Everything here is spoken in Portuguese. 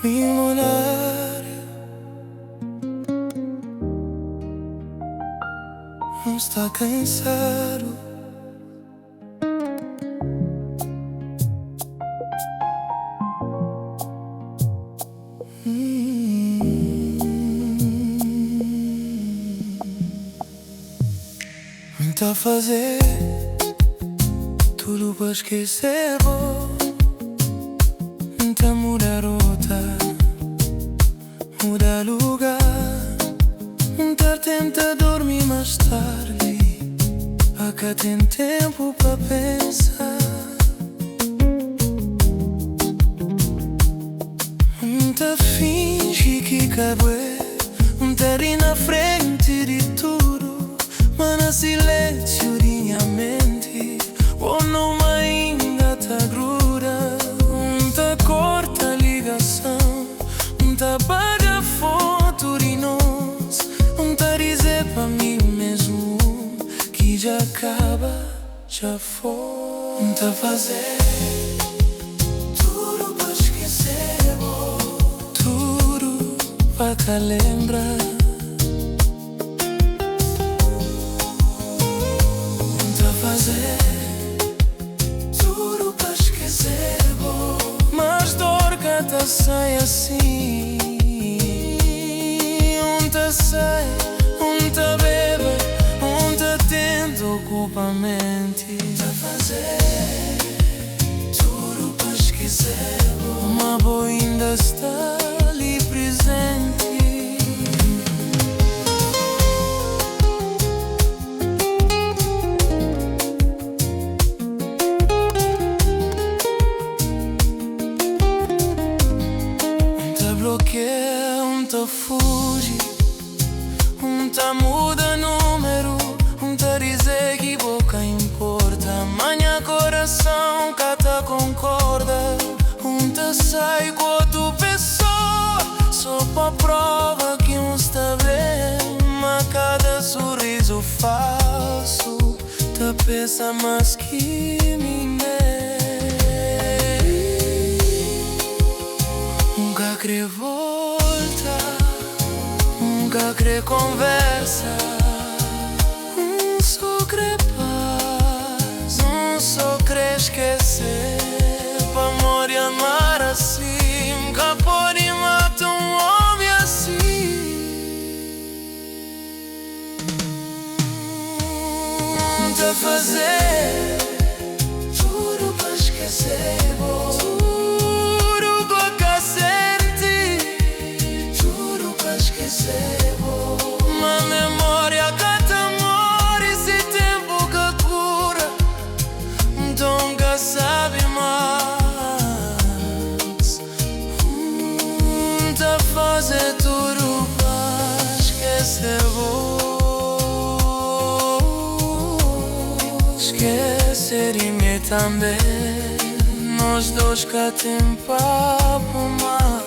milionário não está cansado. Muito a fazer tudo para esquecer, muito a mudar rota, mudar lugar, muito a tentar dormir mais tarde, acá tem tempo para pensar. Muito a fingir que cabe, muito a ir na frente de tudo, mas na silêncio de minha mente, não ainda tá gruda. Muita corta a ligação, muita apaga a foto de nós, muita dizer pra mim mesmo que já acaba, já foi. Muita fazer tudo pra esquecer, tudo pra cá lembrar. Fazer tudo pra esquecer, mas dor que sai assim. Onde sai, onde bebe, onde tenta ocupar a mente. Fazer tudo pra esquecer, mas boa ainda está ali presente. Bloqueia, fuge, muda número, dizer que boca importa. Amanhã coração cata concorda, sai com outra pessoa, só pra prova que está bem. Mas cada sorriso falso tá pesa mais que mim. Nunca querer volta, nunca querer conversa, só querer paz, só querer esquecer. Pra amor e amar assim, nunca pode matar homem assim. Nunca fazer tudo pra esquecer, uma memória cata amor, esse tempo que cura, nunca sabe mais. Tá fazer tudo pra esquecer, esquecer-me também. Nós dois cá tem papo mais.